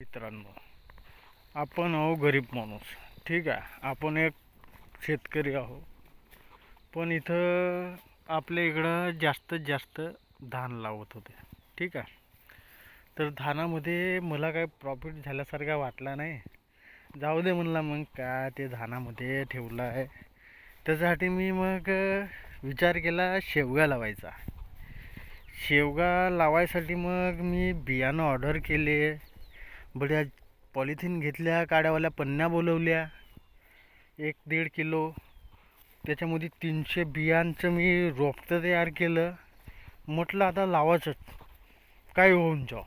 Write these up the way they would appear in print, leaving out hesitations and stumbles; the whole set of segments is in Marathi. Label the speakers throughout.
Speaker 1: मित्रांनो, आपण आहो गरीब माणूस. ठीक आहे, आपण एक शेतकरी आहो. पण इथं आपल्या इकडं जास्तीत जास्त धान लावत होते. ठीक आहे, तर धानामध्ये मला काही प्रॉफिट झाल्यासारखा वाटला नाही. जाऊ दे म्हणला, मग काय ते धानामध्ये ठेवलं आहे. त्याच्यासाठी मी मग विचार केला शेवगा लावायचा. शेवगा लावायसाठी मग मी बियाणं ऑर्डर केले. बड्या पॉलिथिन घेतल्या, काड्यावाल्या पन्न्या बोलवल्या 1-1.5 किलो. त्याच्यामध्ये 300 बियांचं मी रोपटं तयार केलं. म्हटलं आता लावायचंच, काय होऊन जाऊ.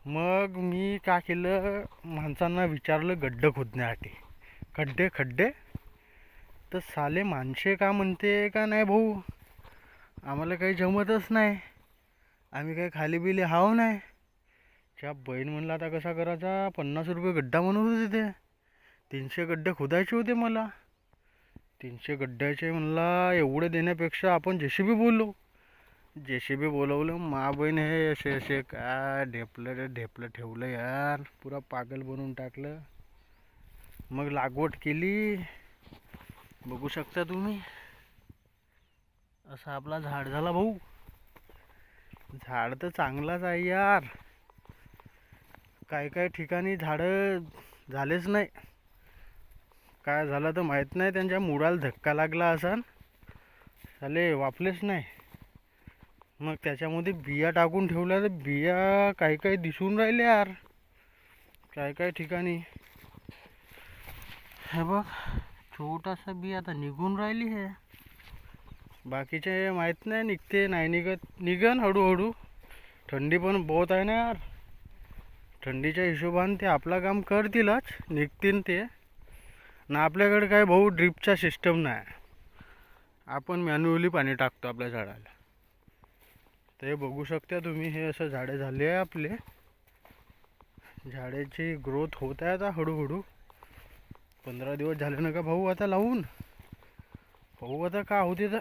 Speaker 1: मग मी काय केलं, माणसांना विचारलं गड्डे खोदण्यासाठी. खड्डे तर साले माणसे का म्हणते का नाही भाऊ, आम्हाला काही जमतच नाही, आम्ही काही खाली बिली हाव नाही. त्या बहीण म्हणला आता कसा करायचा, 50 रुपये गड्डा म्हणत होते ते. 300 गड्डे खोदायचे होते मला. 300 गड्ड्याचे म्हणला, एवढे देण्यापेक्षा आपण JCB बोललो. JCB बोलवलं. मा बहीण हे असे काय ढेपलं ठेवलं यार, पुरा पागल बनवून टाकलं. मग लागवड केली. बघू शकता तुम्ही, असा आपला झाड झाला भाऊ. झाड तर चांगलाच आहे यार. काही ठिकाणी झाडं झालेच नाही. काय झालं तर माहीत नाही, त्यांच्या मुळाला धक्का लागला असन, झाले वापलेच नाही. मग त्याच्यामध्ये बिया टाकून ठेवल्या, तर बिया काही दिसून राहिले यार काही ठिकाणी. हे बघ, छोटासा बिया आता निघून राहिली आहे. बाकीचे माहीत नाही निघते नाही निघन हळूहळू. थंडी पण बहुत आहे ना यार. थंडीच्या हिशोबाने ते आपला काम करतीलच, निघतील ते ना. आपल्याकडे काय भाऊ ड्रिपचा सिस्टम नाही, आपण मॅन्युअली पाणी टाकतो आपल्या झाडाला. ते बघू शकता तुम्ही, हे असं झाडे झाले आहे आपले. झाडाची ग्रोथ होत आहे आता हळूहळू. 15 दिवस झाले ना का भाऊ आता लावून. भाऊ आता का होते तर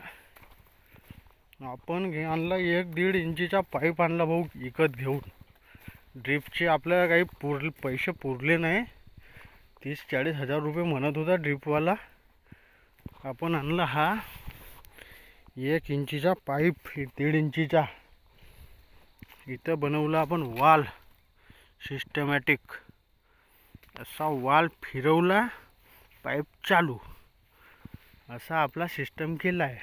Speaker 1: आपण आणला 1-1.5 इंचीचा पाईप आणला भाऊ विकत घेऊन. ड्रिपचे आपल्याला काही पैसे पुरले नाही. 30-40 हजार रुपये म्हणत होता ड्रिपवाला. आपण आणला हा 1 इंचीचा पाईप, 1.5 इंचीचा. इथं बनवलं आपण वाल सिस्टमॅटिक. असा वाल फिरवला, पाईप चालू, असा आपला सिस्टम केला आहे.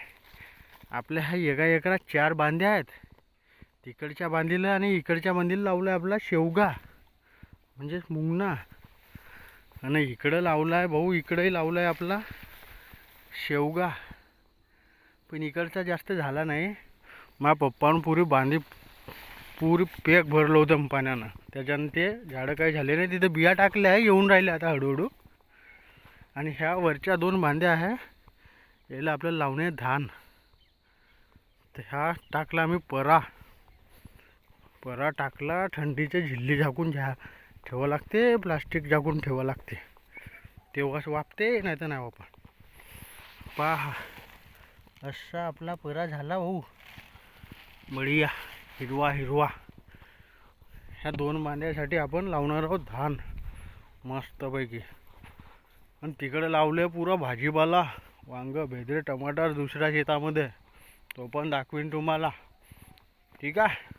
Speaker 1: आपल्या हा एका एकरात 4 बांध्या आहेत. तिकडच्या बांधीला आणि इकडच्या बांधीला लावला आपला शेवगा म्हणजे मुंगणा. आणि इकडं लावला आहे भाऊ, इकडंही लावला आहे आपला शेवगा. पण इकडचा जास्त झाला नाही. माझ्या पप्पानं पुरी पेक भरलं होतं पाण्यानं. त्याच्यानं ते झाडं काही झाले नाही. तिथं बिया टाकल्या आहे, येऊन राहिले आता हळूहळू. आणि ह्या वरच्या 2 बांध्या आहे, याला आपल्याला लावणे धान. तर ह्या टाकला आम्ही परा टाकला. थंडीचे झिल्ली झाकून ठेवा लागते, प्लास्टिक झाकून ठेवा लागते, तेव्हाच वापते, नाही तर नाही वापर. पहा, असा आपला परा झाला भाऊ, बढिया हिरवा. ह्या 2 बांध्यासाठी आपण लावणार आहोत धान मस्तपैकी. आणि तिकडे लावले पुरा भाजीपाला, वांग, भेंडे, टमाटर दुसऱ्या शेतामध्ये. तो पण दाखवीन तुम्हाला. ठीक आहे.